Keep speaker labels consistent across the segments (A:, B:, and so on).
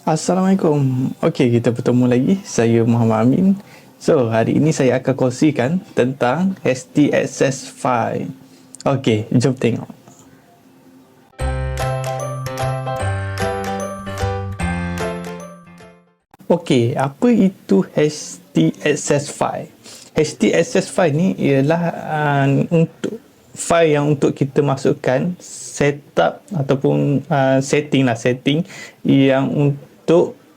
A: Assalamualaikum. Okey, kita bertemu lagi. Saya Muhammad Amin. So, hari ini saya akan kongsikan tentang HT Access File. Okey, jom tengok. Okey, apa itu HT Access File? HT Access File ni ialah untuk file yang untuk kita masukkan setup ataupun setting yang untuk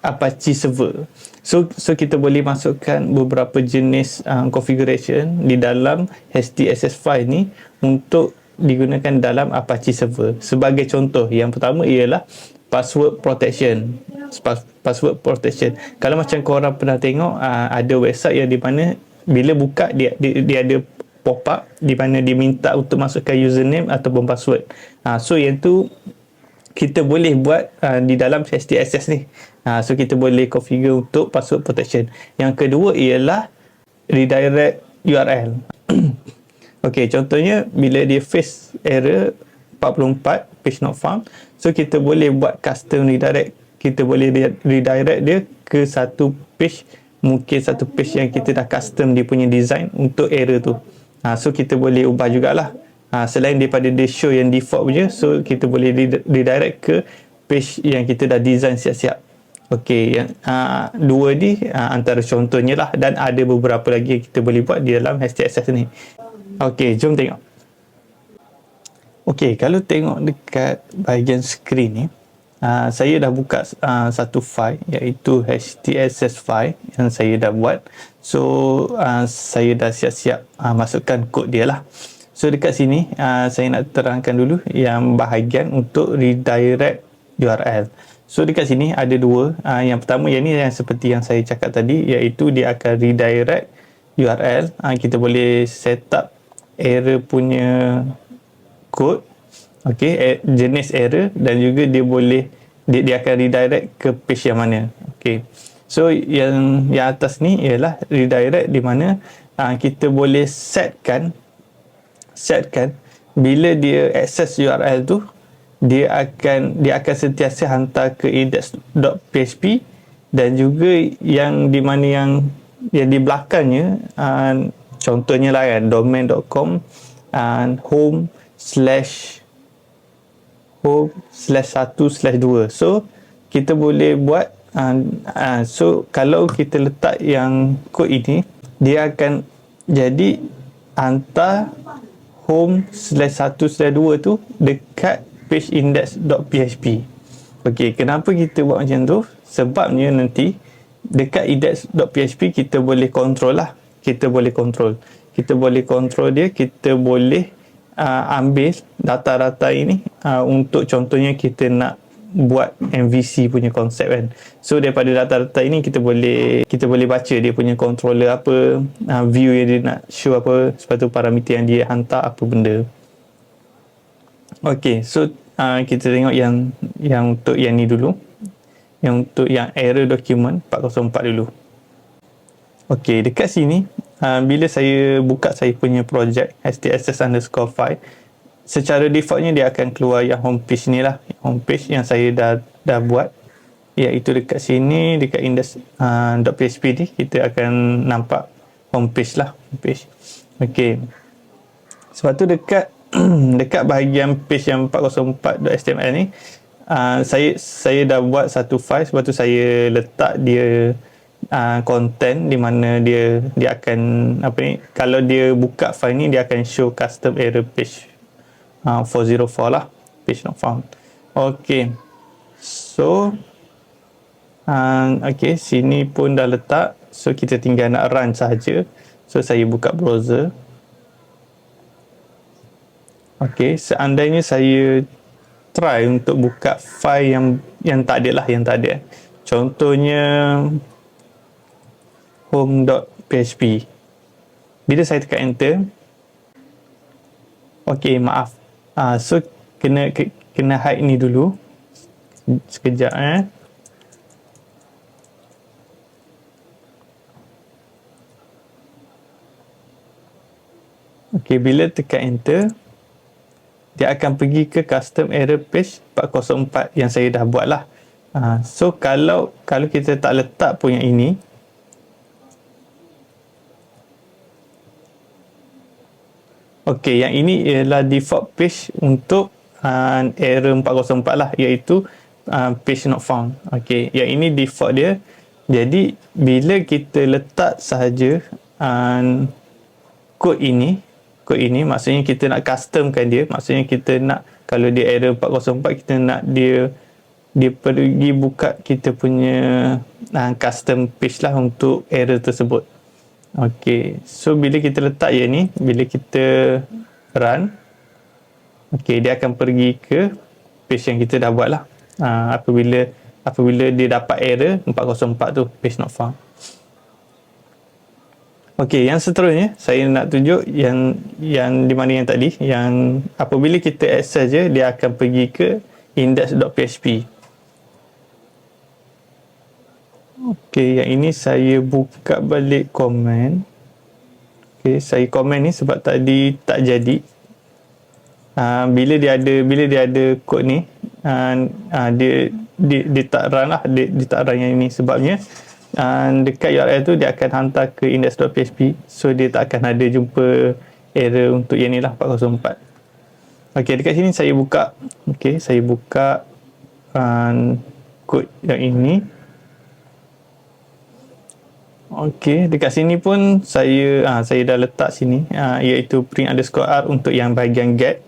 A: Apache server. So kita boleh masukkan beberapa jenis configuration di dalam HT Access File ni untuk digunakan dalam Apache server. Sebagai contoh, yang pertama ialah password protection. Password protection. Kalau macam korang pernah tengok ada website yang di mana bila buka dia ada pop up di mana dia minta untuk masukkan username ataupun password. So yang tu kita boleh buat di dalam HTSS ni. So kita boleh configure untuk password protection. Yang kedua ialah redirect URL. Okey, contohnya bila dia face error 44 page not found, so kita boleh buat custom redirect. Kita boleh redirect dia ke satu page, mungkin satu page yang kita dah custom dia punya design untuk error tu. So kita boleh ubah jugalah. Selain daripada dia show yang default punya, so kita boleh redirect ke page yang kita dah design siap-siap. Okey, yang dua ni antara contohnya lah, dan ada beberapa lagi yang kita boleh buat di dalam HTSS ni. Okey, jom tengok. Okey, kalau tengok dekat bahagian skrin ni, saya dah buka satu file iaitu HTSS file yang saya dah buat. So saya dah siap-siap masukkan kod dia lah. So dekat sini saya nak terangkan dulu yang bahagian untuk redirect URL. So dekat sini ada dua. Yang pertama yang ni yang seperti yang saya cakap tadi, iaitu dia akan redirect URL. Kita boleh set up error punya kod, okey, jenis error, dan juga dia akan redirect ke page yang mana. Okey. So yang atas ni ialah redirect di mana kita boleh setkan bila dia access URL tu, dia akan sentiasa hantar ke index.php, dan juga yang di mana yang di belakangnya, contohnya lah kan, domain.com home/1/2. So kita boleh buat so kalau kita letak yang kod ini, dia akan jadi hantar home/1/2 tu dekat page index.php. Okey, kenapa kita buat macam tu? Sebabnya nanti dekat index.php kita boleh control lah. Kita boleh control dia. Kita boleh ambil data-data ini untuk contohnya kita nak buat MVC punya konsep kan. So daripada data-data ini kita boleh baca dia punya controller apa, view yang dia nak show apa, sepatu parameter yang dia hantar apa benda. Okey, so kita tengok yang untuk yang ni dulu. Yang untuk yang error document 404 dulu. Okey, dekat sini bila saya buka saya punya project HTSS_file, secara defaultnya dia akan keluar yang homepage ni lah, homepage yang saya dah buat, iaitu dekat sini dekat index.php ni kita akan nampak homepage lah, homepage. Okey, sebab tu dekat dekat bahagian page yang 404.html ni, saya dah buat satu file. Sebab tu saya letak dia content di mana dia akan kalau dia buka file ni, dia akan show custom error page 404 lah, page not found. Okey, so okey, sini pun dah letak. So kita tinggal nak run saja. So saya buka browser. Okey, seandainya saya try untuk buka file yang tak ada lah, contohnya home.php. Bila saya tekan enter, okey, maaf, so kena hide ni dulu sekejap. Okey, bila tekan enter, dia akan pergi ke custom error page 404 yang saya dah buat lah. So kalau kita tak letak pun yang ini, okey, yang ini ialah default page untuk error 404 lah, iaitu page not found. Okey, yang ini default dia. Jadi bila kita letak sahaja kod ini maksudnya kita nak customkan dia, maksudnya kita nak, kalau dia error 404, kita nak dia pergi buka kita punya custom page lah untuk error tersebut. Okey, so bila kita letak je ni, bila kita run, okey, dia akan pergi ke page yang kita dah buat lah. Apabila dia dapat error 404 tu, page not found. Okey, yang seterusnya saya nak tunjuk yang di mana yang tadi, yang apabila kita access je, dia akan pergi ke index.php. Okey, yang ini saya buka balik komen. Okey, saya komen ni sebab tadi tak jadi. Bila dia ada kod ni, dia tak run lah, dia tak run yang ini, sebabnya dekat URL tu dia akan hantar ke index.php, so dia tak akan ada jumpa error untuk yang ni lah, 404. Okey, dekat sini saya buka, okey, saya buka kod yang ini. Okey, dekat sini pun saya dah letak sini, iaitu print underscore r untuk yang bahagian get.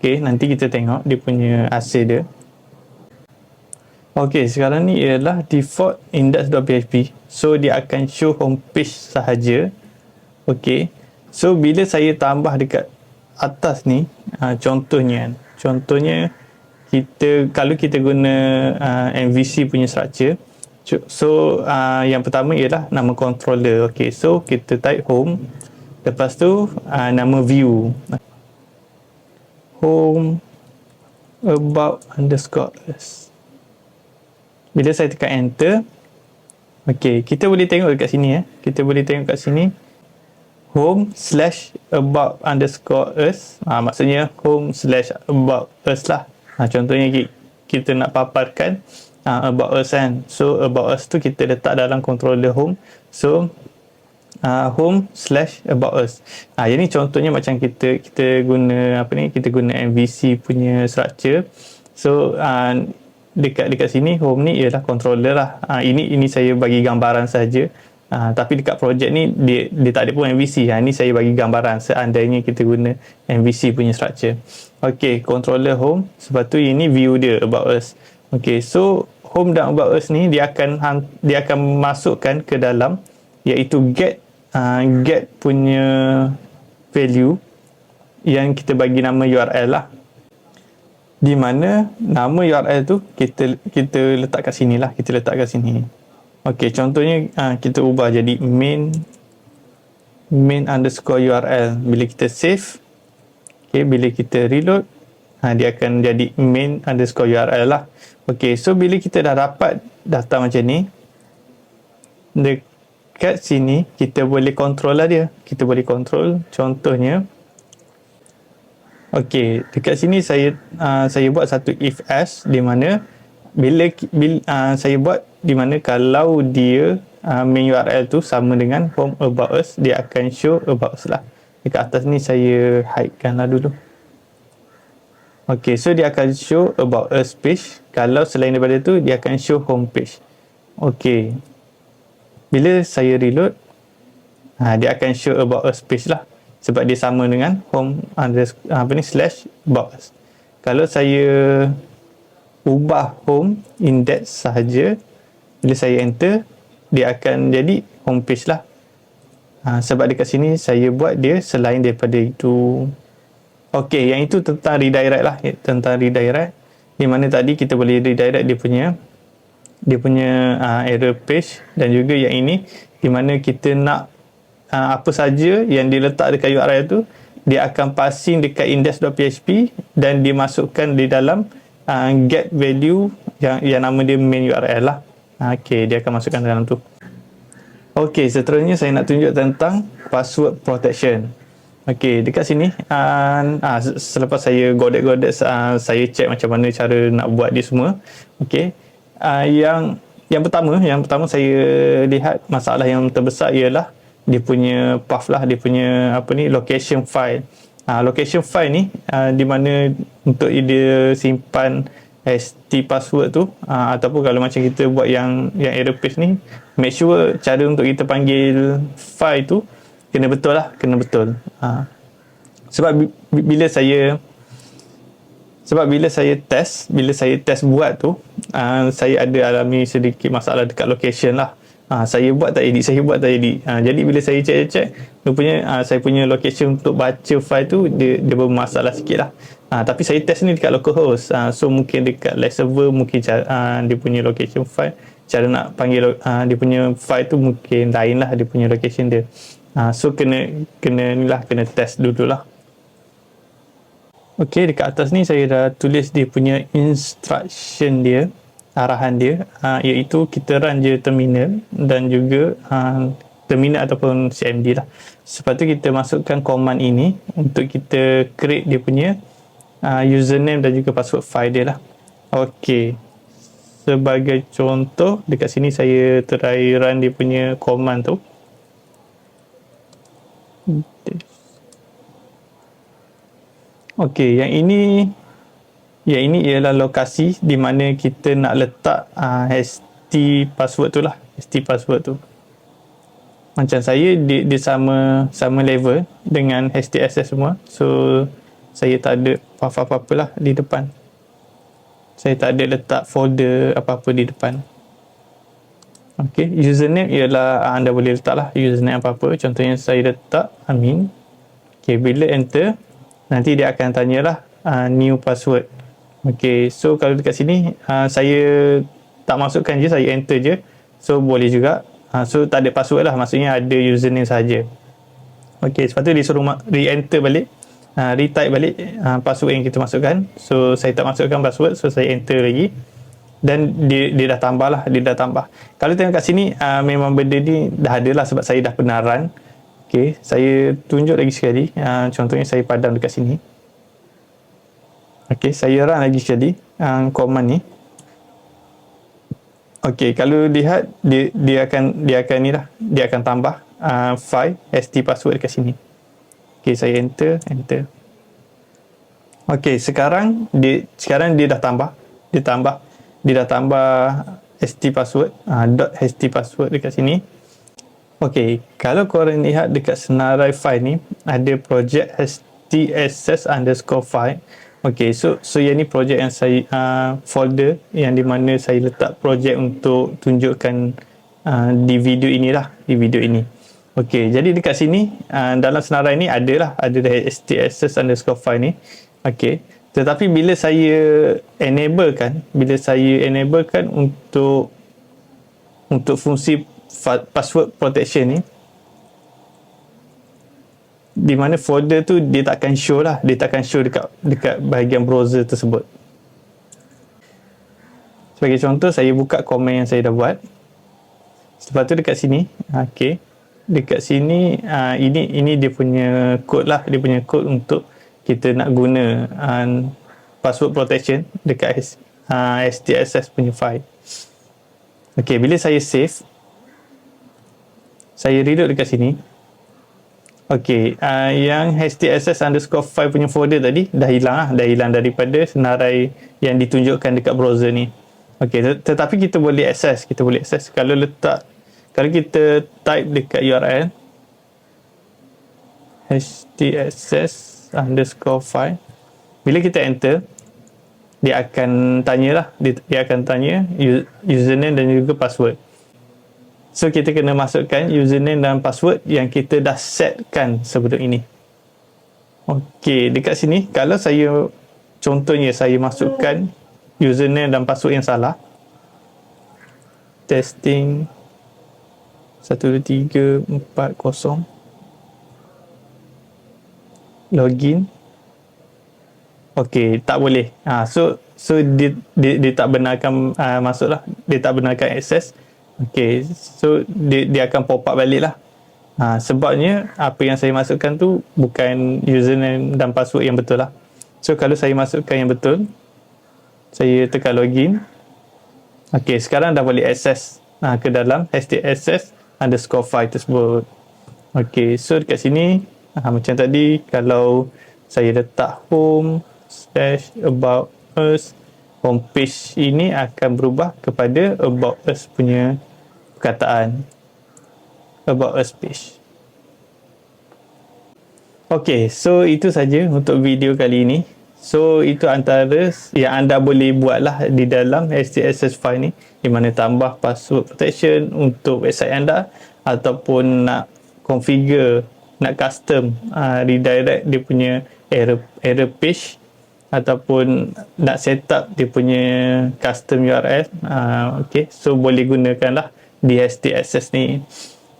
A: Okey, nanti kita tengok dia punya hasil dia. Okey, sekarang ni ialah default index.php, so dia akan show home page sahaja. Okey, so bila saya tambah dekat atas ni, contohnya kalau kita guna MVC punya structure, so yang pertama ialah nama controller. Okey, so kita type home, lepas tu nama view, home about underscore us. Bila saya tekan enter, okey, kita boleh tengok dekat sini, kita boleh tengok kat sini home/about underscore us, maksudnya home/about us lah. Contohnya kita nak paparkan about us kan, so about us tu kita letak dalam controller home, so home/about us. Yang ni contohnya macam kita guna kita guna MVC punya structure. So dekat sini home ni ialah controller lah. Ini saya bagi gambaran saja. Tapi dekat projek ni dia tak ada pun MVC. Ni saya bagi gambaran seandainya kita guna MVC punya structure. Okey, controller home, sebab tu ini view dia about us. Okey, so home dan about us ni dia akan masukkan ke dalam, iaitu get punya value yang kita bagi nama URL lah, di mana nama URL tu kita letak kat sini lah, kita letak kat sini. Okey, contohnya kita ubah jadi main underscore URL. Bila kita save, okey, bila kita reload, dia akan jadi main underscore URL lah. Okey, so bila kita dah dapat data macam ni, dekat sini kita boleh control lah dia. Kita boleh control, contohnya, okey, dekat sini saya buat satu if else, di mana bila saya buat di mana kalau dia main URL tu sama dengan home about us, dia akan show about us lah. Dekat atas ni saya hidekan lah dulu. Okey, so dia akan show about us page. Kalau selain daripada tu, dia akan show home page. Okey, bila saya reload, dia akan show about us page lah, sebab dia sama dengan home /about us. Kalau saya ubah home index sahaja, bila saya enter, dia akan jadi home page lah. Sebab dekat sini saya buat dia selain daripada itu. Okey, yang itu tentang redirect lah, tentang redirect, di mana tadi kita boleh redirect dia punya error page, dan juga yang ini di mana kita nak apa saja yang diletak dekat URL tu, dia akan passing dekat index.php dan dimasukkan di dalam get value yang nama dia main URL lah. Okey, dia akan masukkan dalam tu. Okey, seterusnya saya nak tunjuk tentang password protection. Okey, dekat sini selepas saya godek saya cek macam mana cara nak buat dia semua. Okey, yang pertama saya lihat masalah yang terbesar ialah dia punya path lah, dia punya location file. Location file ni di mana untuk dia simpan ST password tu, ataupun kalau macam kita buat yang error page ni, make sure cara untuk kita panggil file tu kena betul lah, kena betul. Sebab bila saya test buat tu, saya ada alami sedikit masalah dekat location lah. Saya buat tak edit. Jadi bila saya check rupanya saya punya location untuk baca file tu dia bermasalah sikit lah. Tapi saya test ni dekat localhost, so mungkin dekat live server mungkin dia punya location file, cara nak panggil dia punya file tu mungkin lain lah, dia punya location dia. So kena test dulu lah. Okey, dekat atas ni saya dah tulis dia punya instruction dia, arahan dia, iaitu kita run je terminal dan juga terminal ataupun CMD lah. Lepas tu kita masukkan command ini untuk kita create dia punya username dan juga password file dia lah. Okey, sebagai contoh dekat sini saya try run dia punya command tu. Okey, yang ini ialah lokasi di mana kita nak letak ST password tu lah, ST password tu. Macam saya dia sama level dengan HTSS semua. So saya tak ada apa-apa lah di depan. Saya tak ada letak folder apa-apa di depan. Okey, username ialah anda boleh letak lah username apa-apa. Contohnya saya letak Amin. Okey, bila enter nanti dia akan tanyalah new password. Okey, so kalau dekat sini saya tak masukkan je, saya enter je. So boleh juga. So tak ada password lah, maksudnya ada username saja. Okey, lepas tu dia suruh re-enter balik, retype balik password yang kita masukkan. So saya tak masukkan password, so saya enter lagi. Dan dia dah tambah lah, Kalau tengok kat sini memang benda ni dah ada lah sebab saya dah pernah run. Okey, saya tunjuk lagi sekali. Contohnya saya padam dekat sini. Okey, saya run lagi sekali command ni. Okey, kalau lihat dia akan ni lah, dia akan tambah file ST password dekat sini. Okey, saya enter. Okey, sekarang dia dah tambah. Dia dah tambah ST password, .ht password dekat sini. Okey, kalau korang lihat dekat senarai file ni ada project htss_file. Okey, so yang ni project yang saya folder yang di mana saya letak project untuk tunjukkan di video ini. Okey, jadi dekat sini dalam senarai ni ada htss_file ni. Okey, tetapi bila saya enablekan untuk fungsi password protection ni, di mana folder tu dia takkan show dekat bahagian browser tersebut. Sebagai contoh, saya buka komen yang saya dah buat. Lepas tu dekat sini, okey, dekat sini ini dia punya kod lah, dia punya kod untuk kita nak guna password protection dekat STSS punya file. Okey, bila saya save, saya reload dekat sini. Okey, yang htss_file punya folder tadi dah hilang daripada senarai yang ditunjukkan dekat browser ni. Okey, tetapi kita boleh access kalau kita type dekat URL htss_file, bila kita enter dia akan tanya username dan juga password. So kita kena masukkan username dan password yang kita dah setkan sebelum ini. Okey, dekat sini kalau contohnya saya masukkan username dan password yang salah, testing 12340 login. Okey, tak boleh. So dia tak benarkan masuklah, dia tak benarkan akses. Okey, so dia akan pop up balik lah. Sebabnya apa yang saya masukkan tu bukan username dan password yang betul lah. So kalau saya masukkan yang betul, saya tekan login. Okey, sekarang dah boleh akses ke dalam htaccess underscore file tersebut. Okey, so dekat sini macam tadi, kalau saya letak home slash about us, home page ini akan berubah kepada about us punya perkataan, about us page. Okey, so itu saja untuk video kali ini. So itu antara yang anda boleh buatlah di dalam htaccess file ni, di mana tambah password protection untuk website anda, ataupun nak configure, nak custom redirect dia punya error page, ataupun nak set up dia punya custom URL. Okay, so boleh gunakanlah di htaccess ni.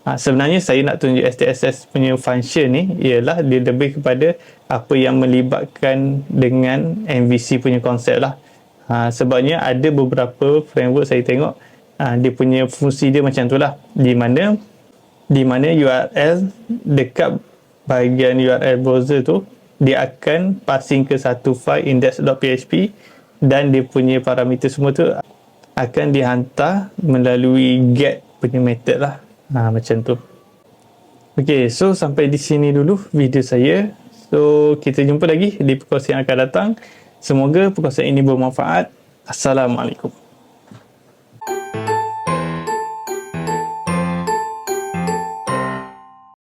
A: Sebenarnya saya nak tunjuk htaccess punya function ni ialah dia lebih kepada apa yang melibatkan dengan MVC punya konsep lah. Sebabnya ada beberapa framework saya tengok dia punya fungsi dia macam tu lah, di mana URL dekat bahagian URL browser tu dia akan passing ke satu file index.php, dan dia punya parameter semua tu akan dihantar melalui get punya method lah. Macam tu. Okay, so sampai di sini dulu video saya. So kita jumpa lagi di perkongsian yang akan datang. Semoga perkongsian ini bermanfaat. Assalamualaikum.